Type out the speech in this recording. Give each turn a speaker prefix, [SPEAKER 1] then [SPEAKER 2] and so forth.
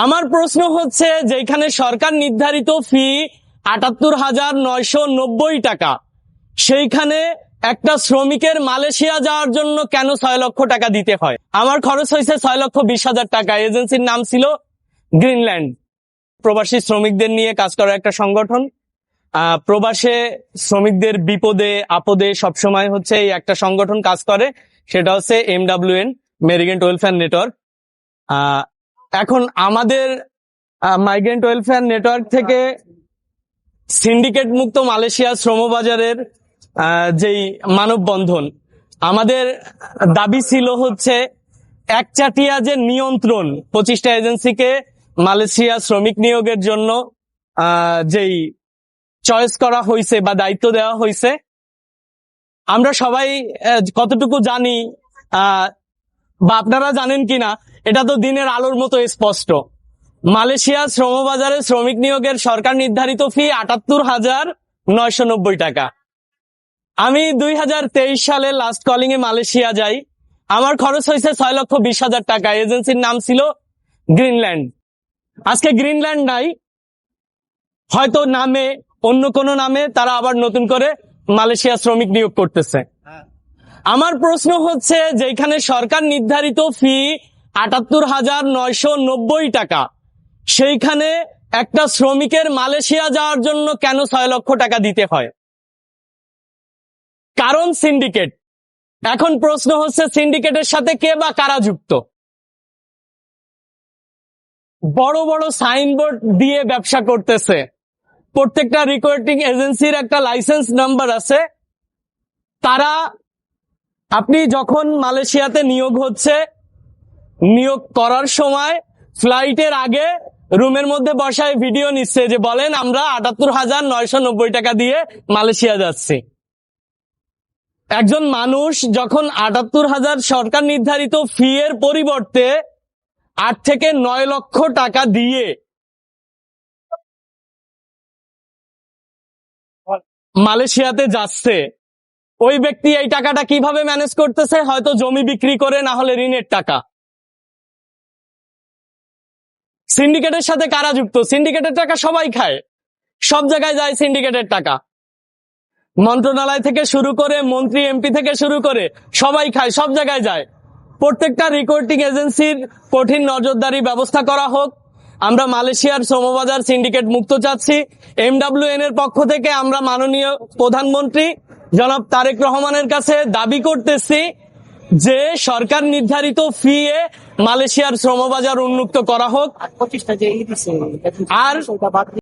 [SPEAKER 1] আমার প্রশ্ন হচ্ছে, যেখানে সরকার নির্ধারিত ফি ৭৮,৯৯০ টাকা, সেইখানে একটা শ্রমিকের মালয়েশিয়া যাওয়ার জন্য কেন ৬ লক্ষ টাকা দিতে হয়? আমার খরচ হয়েছে ৬,২০,০০০ টাকা। এজেন্সির নাম ছিল গ্রিনল্যান্ড। প্রবাসী শ্রমিকদের নিয়ে কাজ করা একটা সংগঠন। প্রবাসে শ্রমিকদের বিপদে আপদে সবসময় হচ্ছে এই একটা সংগঠন কাজ করে, সেটা হচ্ছে MWN, মাইগ্রেন্ট ওয়েলফেয়ার নেটওয়ার্ক। এখন আমাদের মাইগ্রেন্ট ওয়েলফেয়ার নেটওয়ার্ক থেকে সিন্ডিকেট মুক্ত মালয়েশিয়া শ্রমবাজারের যেই মানববন্ধন, আমাদের দাবি ছিল হচ্ছে একচাটিয়া যে নিয়ন্ত্রণ 25টা এজেন্সিকে মালয়েশিয়া শ্রমিক নিয়োগের জন্য যেই চয়েস করা হয়েছে বা দায়িত্ব দেওয়া হয়েছে, আমরা সবাই কতটুকু জানি বা আপনারা জানেন কিনা এটা তো দিনের আলোর মতো স্পষ্ট। মালয়েশিয়া শ্রমবাজারে শ্রমিক নিয়োগের সরকার নির্ধারিত ফি ৭৮,৯৯০ টাকা। আমি 2023 সালে লাস্ট কলিং এ মালয়েশিয়া যাই। আমার খরচ হয়েছে ৬,২০,০০০ টাকা। এজেন্সির নাম ছিল গ্রিনল্যান্ড। আজকে গ্রিনল্যান্ড নাই, হয়তো নামে অন্য কোনো নামে তারা আবার নতুন করে মালয়েশিয়া শ্রমিক নিয়োগ করতেছে। আমার প্রশ্ন হচ্ছে, যেখানে সরকার নির্ধারিত ফি ৭৮,৯৯০ টাকা, সেইখানে একটা শ্রমিকের মালয়েশিয়া যাওয়ার জন্য কেন ৬ লক্ষ টাকা দিতে হয়? কারণ সিন্ডিকেট। এখন প্রশ্ন হচ্ছে, সিন্ডিকেটের সাথে কে বা কারা যুক্ত? বড় বড় সাইনবোর্ড দিয়ে ব্যবসা করতেছে। প্রত্যেকটা রিক্রুটিং এজেন্সির একটা লাইসেন্স নাম্বার আছে। তারা, আপনি যখন মালয়েশিয়াতে নিয়োগ হচ্ছে, নিয়োগ করার সময় ফ্লাইটের আগে রুমের মধ্যে বসায় ভিডিও নিচ্ছে যে বলেন আমরা ৭৮,৯৯০ টাকা দিয়ে মালয়েশিয়া যাচ্ছি। একজন মানুষ যখন ৭৮,০০০ সরকার নির্ধারিত ফি এর পরিবর্তে ৮ থেকে ৯ লক্ষ টাকা দিয়ে মালয়েশিয়াতে যাচ্ছে, ওই ব্যক্তি এই টাকাটা কিভাবে ম্যানেজ করতেছে? হয়তো জমি বিক্রি করে, না হলে ঋণের টাকা। সিন্ডিকেটের সাথে কারা যুক্ত? সিন্ডিকেটের টাকা সবাই খায়, সব জায়গায় যায় সিন্ডিকেটের টাকা। মন্ত্রণালয় থেকে শুরু করে, মন্ত্রী এমপি থেকে শুরু করে সবাই খায়, সব জায়গায় যায়। প্রত্যেকটা রিক্রুটিং এজেন্সির কঠিন নজরদারি ব্যবস্থা করা হোক। আমরা মালয়েশিয়ার শ্রমবাজার সিন্ডিকেট মুক্ত চাচ্ছি। MWN এর পক্ষ থেকে আমরা মাননীয় প্রধানমন্ত্রী জনাব তারেক রহমানের কাছে দাবি করতেছি যে সরকার নির্ধারিত ফি এ মালয়েশিয়ার শ্রমবাজার উন্মুক্ত করা হোক। আর